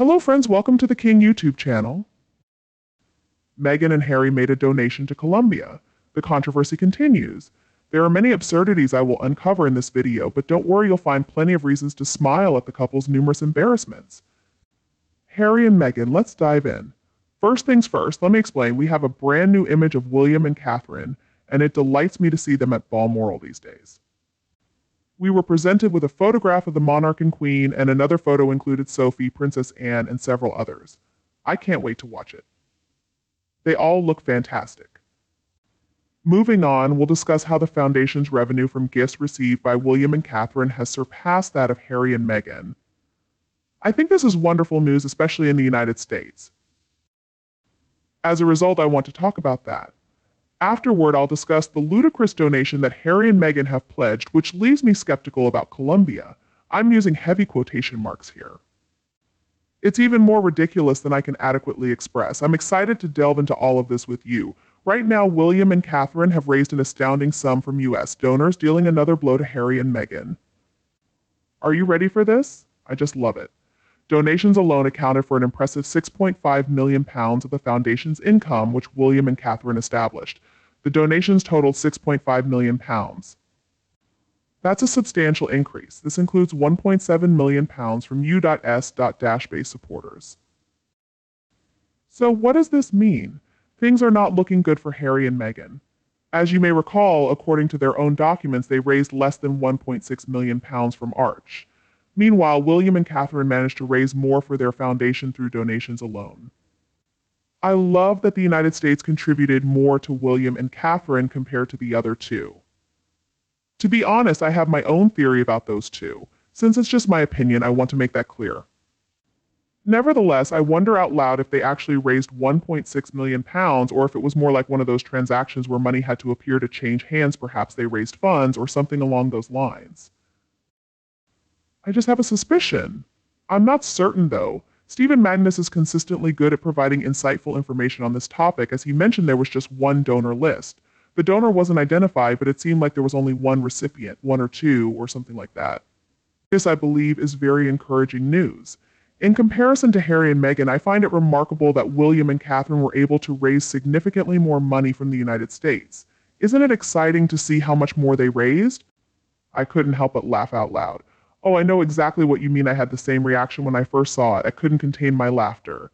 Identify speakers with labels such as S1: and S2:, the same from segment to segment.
S1: Hello friends, welcome to the King YouTube channel. Meghan and Harry made a donation to Colombia. The controversy continues. There are many absurdities I will uncover in this video, but don't worry, you'll find plenty of reasons to smile at the couple's numerous embarrassments. Harry and Meghan, let's dive in. First things first, let me explain. We have a brand new image of William and Catherine, and it delights me to see them at Balmoral these days. We were presented with a photograph of the monarch and queen, and another photo included Sophie, Princess Anne, and several others. I can't wait to watch it. They all look fantastic. Moving on, we'll discuss how the foundation's revenue from gifts received by William and Catherine has surpassed that of Harry and Meghan. I think this is wonderful news, especially in the United States. As a result, I want to talk about that. Afterward, I'll discuss the ludicrous donation that Harry and Meghan have pledged, which leaves me skeptical about Colombia. I'm using heavy quotation marks here. It's even more ridiculous than I can adequately express. I'm excited to delve into all of this with you. Right now, William and Catherine have raised an astounding sum from US donors, dealing another blow to Harry and Meghan. Are you ready for this? I just love it. Donations alone accounted for an impressive £6.5 million of the foundation's income, which William and Catherine established. The donations totaled £6.5 million. That's a substantial increase. This includes £1.7 million from U.S.-base supporters. So what does this mean? Things are not looking good for Harry and Meghan. As you may recall, according to their own documents, they raised less than £1.6 million from Arch. Meanwhile, William and Catherine managed to raise more for their foundation through donations alone. I love that the United States contributed more to William and Catherine compared to the other two. To be honest, I have my own theory about those two. Since it's just my opinion, I want to make that clear. Nevertheless, I wonder out loud if they actually raised £1.6 million, or if it was more like one of those transactions where money had to appear to change hands. Perhaps they raised funds or something along those lines. I just have a suspicion. I'm not certain though. Stephen Magnus is consistently good at providing insightful information on this topic. As he mentioned, there was just one donor list. The donor wasn't identified, but it seemed like there was only one recipient, one or two, or something like that. This, I believe, is very encouraging news. In comparison to Harry and Meghan, I find it remarkable that William and Catherine were able to raise significantly more money from the United States. Isn't it exciting to see how much more they raised? I couldn't help but laugh out loud. Oh, I know exactly what you mean. I had the same reaction when I first saw it. I couldn't contain my laughter.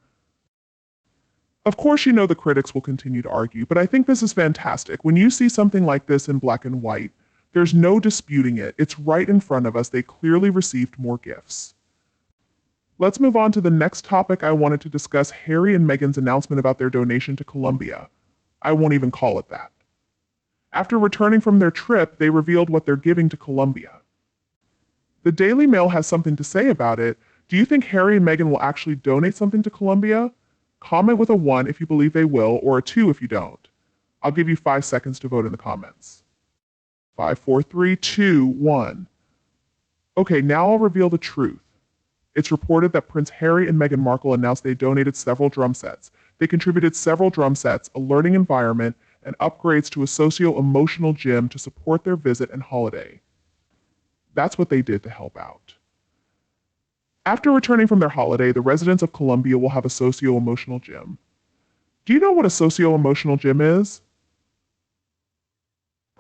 S1: Of course, you know the critics will continue to argue, but I think this is fantastic. When you see something like this in black and white, there's no disputing it. It's right in front of us. They clearly received more gifts. Let's move on to the next topic. I wanted to discuss Harry and Meghan's announcement about their donation to Colombia. I won't even call it that. After returning from their trip, they revealed what they're giving to Colombia. The Daily Mail has something to say about it. Do you think Harry and Meghan will actually donate something to Colombia? Comment with a 1 if you believe they will, or a 2 if you don't. I'll give you 5 seconds to vote in the comments. 5, 4, 3, 2, 1. Okay, now I'll reveal the truth. It's reported that Prince Harry and Meghan Markle announced they donated several drum sets. They contributed several drum sets, a learning environment, and upgrades to a socio-emotional gym to support their visit and holiday. That's what they did to help out. After returning from their holiday, the residents of Colombia will have a socio-emotional gym. Do you know what a socio-emotional gym is?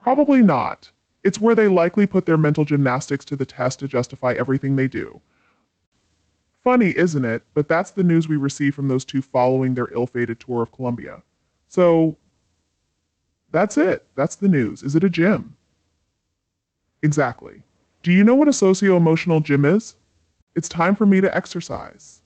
S1: Probably not. It's where they likely put their mental gymnastics to the test to justify everything they do. Funny, isn't it? But that's the news we received from those two following their ill-fated tour of Colombia. So, that's it. That's the news. Is it a gym? Exactly. Do you know what a socio-emotional gym is? It's time for me to exercise.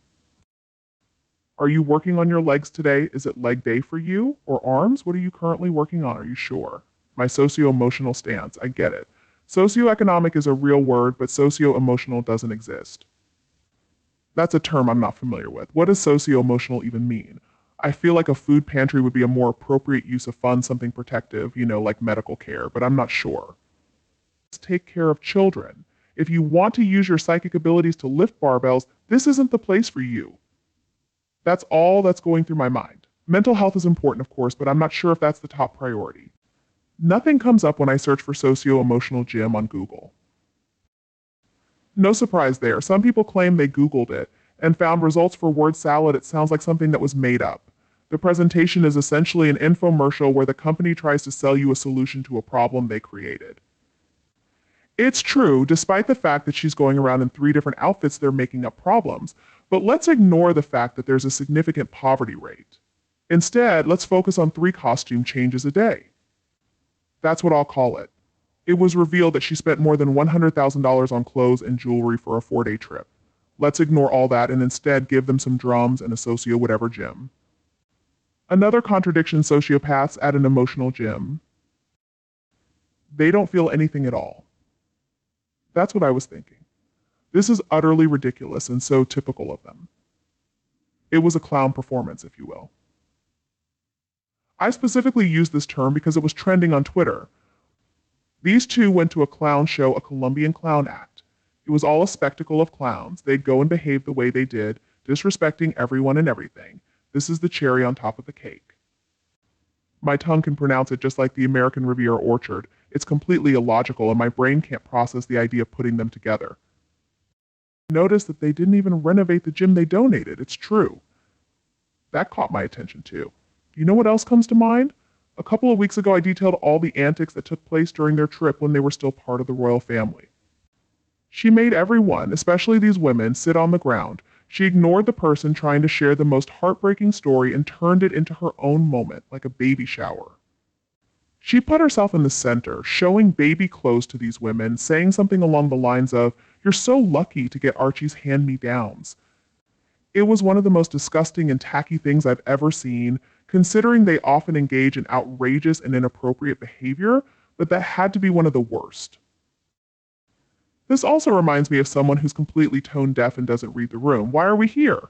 S1: Are you working on your legs today? Is it leg day for you? Or arms? What are you currently working on? Are you sure? My socio-emotional stance. I get it. Socioeconomic is a real word, but socio-emotional doesn't exist. That's a term I'm not familiar with. What does socio-emotional even mean? I feel like a food pantry would be a more appropriate use of funds, something protective, like medical care, but I'm not sure. Take care of children. If you want to use your psychic abilities to lift barbells, this isn't the place for you. That's all that's going through my mind. Mental health is important, of course, but I'm not sure if that's the top priority. Nothing comes up when I search for socio-emotional gym on Google. No surprise there. Some people claim they Googled it, and found results for word salad. It sounds like something that was made up. The presentation is essentially an infomercial where the company tries to sell you a solution to a problem they created. It's true, despite the fact that she's going around in 3 different outfits, they're making up problems. But let's ignore the fact that there's a significant poverty rate. Instead, let's focus on 3 costume changes a day. That's what I'll call it. It was revealed that she spent more than $100,000 on clothes and jewelry for a 4-day trip. Let's ignore all that and instead give them some drums and a socio-whatever gym. Another contradiction: sociopaths at an emotional gym. They don't feel anything at all. That's what I was thinking. This is utterly ridiculous and so typical of them. It was a clown performance, if you will. I specifically used this term because it was trending on Twitter. These two went to a clown show, a Colombian clown act. It was all a spectacle of clowns. They'd go and behave the way they did, disrespecting everyone and everything. This is the cherry on top of the cake. My tongue can pronounce it just like the American Riviera Orchard. It's completely illogical, and my brain can't process the idea of putting them together. Notice that they didn't even renovate the gym they donated. It's true. That caught my attention too. You know what else comes to mind? A couple of weeks ago, I detailed all the antics that took place during their trip when they were still part of the royal family. She made everyone, especially these women, sit on the ground. She ignored the person trying to share the most heartbreaking story and turned it into her own moment, like a baby shower. She put herself in the center, showing baby clothes to these women, saying something along the lines of, "You're so lucky to get Archie's hand-me-downs." It was one of the most disgusting and tacky things I've ever seen, considering they often engage in outrageous and inappropriate behavior, but that had to be one of the worst. This also reminds me of someone who's completely tone deaf and doesn't read the room. Why are we here?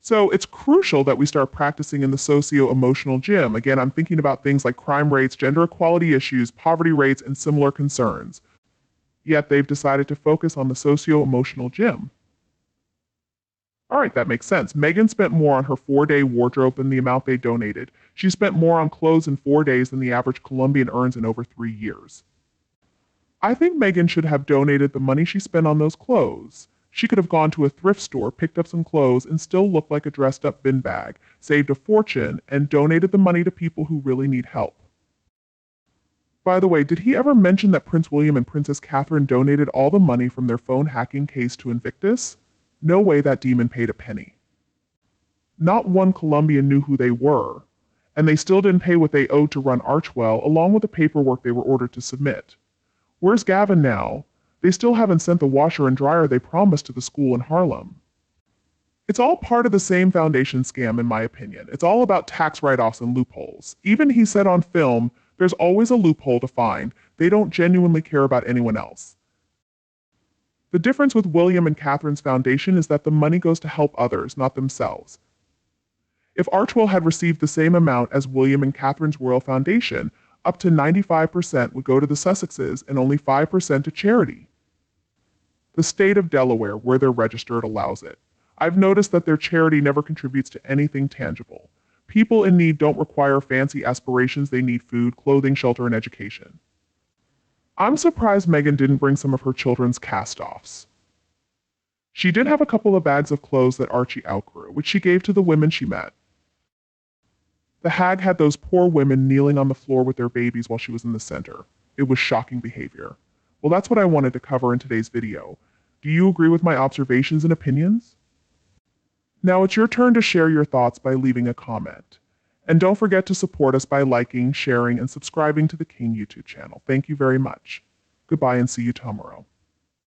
S1: So it's crucial that we start practicing in the socio-emotional gym. Again, I'm thinking about things like crime rates, gender equality issues, poverty rates, and similar concerns. Yet they've decided to focus on the socio-emotional gym. All right, that makes sense. Meghan spent more on her 4-day wardrobe than the amount they donated. She spent more on clothes in 4 days than the average Colombian earns in over 3 years. I think Meghan should have donated the money she spent on those clothes. She could have gone to a thrift store, picked up some clothes, and still looked like a dressed-up bin bag, saved a fortune, and donated the money to people who really need help. By the way, did he ever mention that Prince William and Princess Catherine donated all the money from their phone hacking case to Invictus? No way that demon paid a penny. Not one Colombian knew who they were, and they still didn't pay what they owed to run Archwell, along with the paperwork they were ordered to submit. Where's Gavin now? They still haven't sent the washer and dryer they promised to the school in Harlem. It's all part of the same foundation scam, in my opinion. It's all about tax write-offs and loopholes. Even he said on film, there's always a loophole to find. They don't genuinely care about anyone else. The difference with William and Catherine's foundation is that the money goes to help others, not themselves. If Archwell had received the same amount as William and Catherine's Royal Foundation, up to 95% would go to the Sussexes and only 5% to charity. The state of Delaware, where they're registered, allows it. I've noticed that their charity never contributes to anything tangible. People in need don't require fancy aspirations. They need food, clothing, shelter, and education. I'm surprised Meghan didn't bring some of her children's cast-offs. She did have a couple of bags of clothes that Archie outgrew, which she gave to the women she met. The hag had those poor women kneeling on the floor with their babies while she was in the center. It was shocking behavior. Well, that's what I wanted to cover in today's video. Do you agree with my observations and opinions? Now it's your turn to share your thoughts by leaving a comment. And don't forget to support us by liking, sharing, and subscribing to the King YouTube channel. Thank you very much. Goodbye and see you tomorrow.